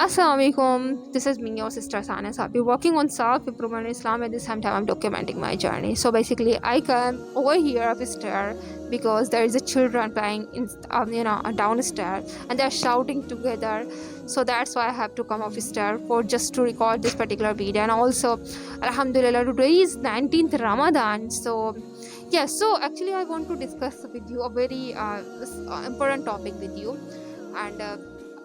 Assalamualaikum. This is me, your sister Sana Sabi, working on self-improvement in Islam. At the same time, I'm documenting my journey. So basically, I come over here upstairs because there is a children playing downstairs, and they're shouting together. So that's why I have to come upstairs for just to record this particular video. And also, Alhamdulillah, today is 19th Ramadan. So yeah, so actually, I want to discuss with you a very important topic with you, and.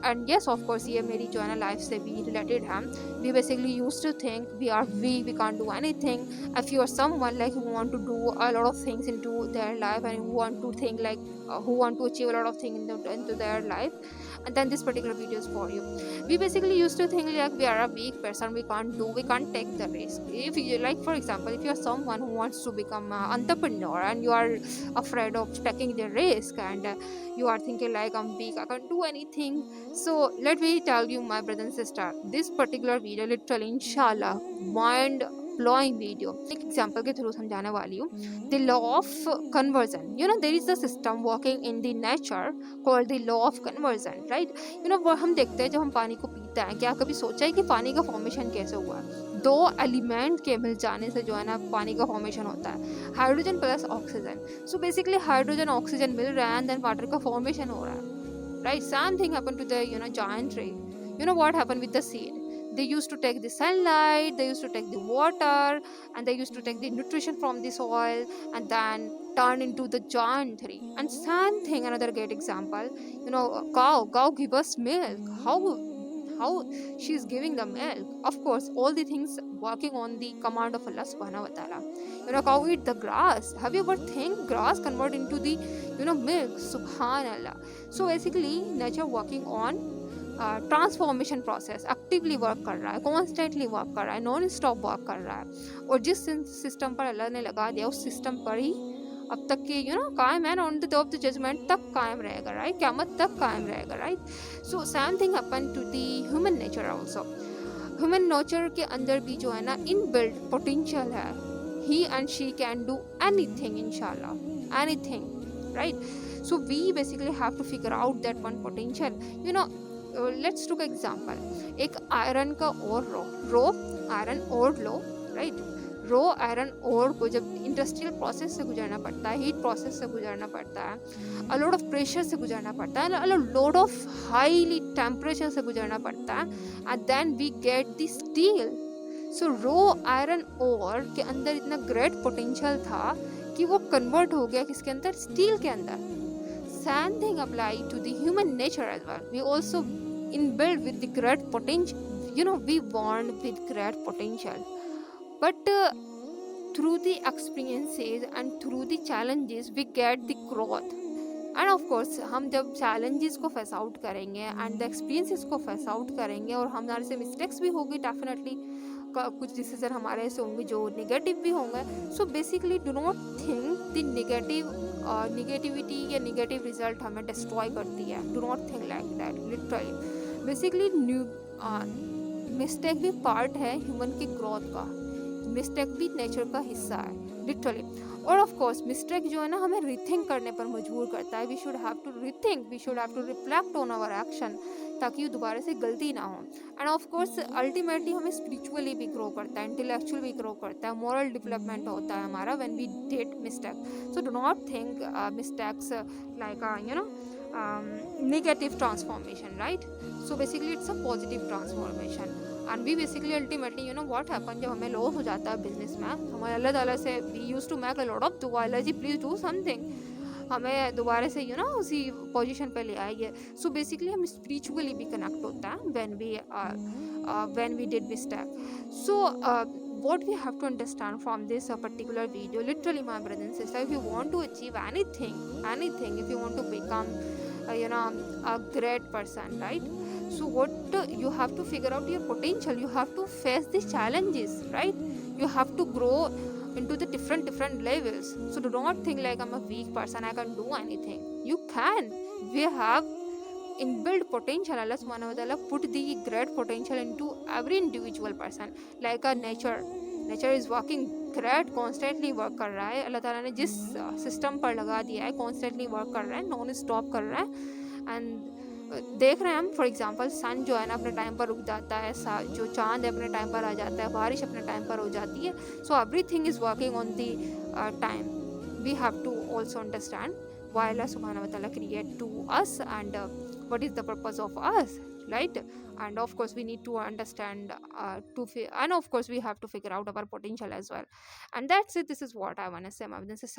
And yes, of course, ये मेरी जो है ना life से भी related है. We basically used to think we can't do anything. If you are someone like who want to do a lot of things into their life, and who want to think like who want to achieve a lot of things into their life, and then this particular video is for you. We basically used to think like we are a weak person, we can't take the risk. If you like, for example, if you are someone who wants to become an entrepreneur and you are afraid of taking the risk, and you are thinking like I'm weak, I can't do anything. So let me tell you, my brother and sister, this particular video literally inshallah mind blowing video एक example के through समझाने वाली हूँ. The law of conversion, there is a system working in the nature called the law of conversion, right? वो हम देखते हैं जब हम पानी को पीते हैं, क्या कभी सोचा है कि पानी का फॉर्मेशन कैसे हुआ है? दो एलिमेंट के मिल जाने से जो है ना पानी का फॉर्मेशन होता है, hydrogen plus oxygen. So basically hydrogen oxygen मिल रहा है एंड देन वाटर का फॉर्मेशन हो रहा है. Right, same thing happened to the giant tree. What happened with the seed? They used to take the sunlight, they used to take the water, and they used to take the nutrition from the soil, and then turn into the giant tree. And same thing, another great example, cow give us milk. How she is giving the milk? Of course, all the things working on the command of Allah subhanahu wa ta'ala. Cow eat the grass. Have you ever think grass convert into the milk? Subhanallah. So basically nature working on transformation process actively work कर रहा है, constantly work कर रहा है, non stop work कर रहा है. और जिस सिस्टम पर अल्लाह ने लगा दिया उस सिस्टम पर ही अब तक के कायम है, on the day of the judgement तक कायम रहेगा, राइट? क़यामत तक कायम रहेगा, right? So same thing happen to the human nature also. Human nature के अंदर भी जो है ना इनबिल्ट पोटेंशियल है. He and she can do anything, इंशाल्लाह anything, right? So we basically have to figure out that one potential. Let's take example. एक iron का और रो आयरन और लो, राइट? रो आयरन और को जब इंडस्ट्रियल प्रोसेस से गुजरना पड़ता है, हीट प्रोसेस से गुजरना पड़ता है, अ लॉट ऑफ प्रेशर से गुजरना पड़ता है, a lot of highly temperature से गुजरना पड़ता है, and then we get the steel. So raw iron और के अंदर इतना ग्रेट पोटेंशियल था कि वो कन्वर्ट हो गया किसके अंदर? स्टील के अंदर. Same thing apply to the human nature as well. We also inbuilt with the great potential. We born with great potential, but through the experiences and through the challenges we get the growth. And of course हम जब challenges को face out करेंगे and the experiences को face out करेंगे और हमारे से mistakes भी होगी definitely, कुछ डिसीजन हमारे ऐसे होंगे जो नेगेटिव भी होंगे. So basically do not think the negativity या नेगेटिव रिजल्ट हमें डिस्ट्रॉय करती है. Do not think like that. Literally basically mistake भी पार्ट है ह्यूमन की ग्रोथ का. मिस्टेक भी नेचर का हिस्सा है, लिटरली. और ऑफ कोर्स मिस्टेक जो है ना हमें रीथिंक करने पर मजबूर करता है. We should have to rethink, we should have to reflect on our action, ताकि दोबारा से गलती ना हो. एंड ऑफ कोर्स अल्टीमेटली हमें स्पिरिचुअली भी ग्रो करता है, इंटेलेक्चुअल भी ग्रो करता है, मॉरल डेवलपमेंट होता है हमारा when we did mistake. So do not think mistakes like negative transformation, right? So basically it's a positive transformation. And we basically ultimately what happen जब हमें लॉस हो जाता है बिजनेस में, हमारे अल्लाह ताला से we used to make a lot of दुआ, अल्लाह जी प्लीज़ डू समथिंग, हमें दोबारा से उसी पोजीशन पे ले आइए. सो बेसिकली हम स्पिरिचुअली भी कनेक्ट होता है when we did mistake. So what we have to understand from this particular video, literally my brothers and sisters, if you want to achieve anything, if you want to become a great person, right? So what you have to figure out your potential, you have to face the challenges, right? You have to grow into the different levels. So do not think like I'm a weak person, I can't do anything. You can. We have inbuilt potential. Allah subhanahu wa ta'ala put the great potential into every individual person. Like a nature is working great, constantly work कर रहा है. अल्लाह ताला ने जिस system पर लगा दिया है constantly work कर रहा है, नॉन स्टॉप कर रहा है. एंड देख रहे हैं हम, फॉर एग्जांपल सन जो है ना अपने टाइम पर उग जाता है, जो चांद है अपने टाइम पर आ जाता है, बारिश अपने टाइम पर हो जाती है. So everything is working on the time. We have to also understand why Allah subhanahu wa ta'ala create to us, and what is the purpose of us, right? And of course we need to understand, and of course we have to figure out our potential as well. And that's it. This is what I want to say, Ma'am. This is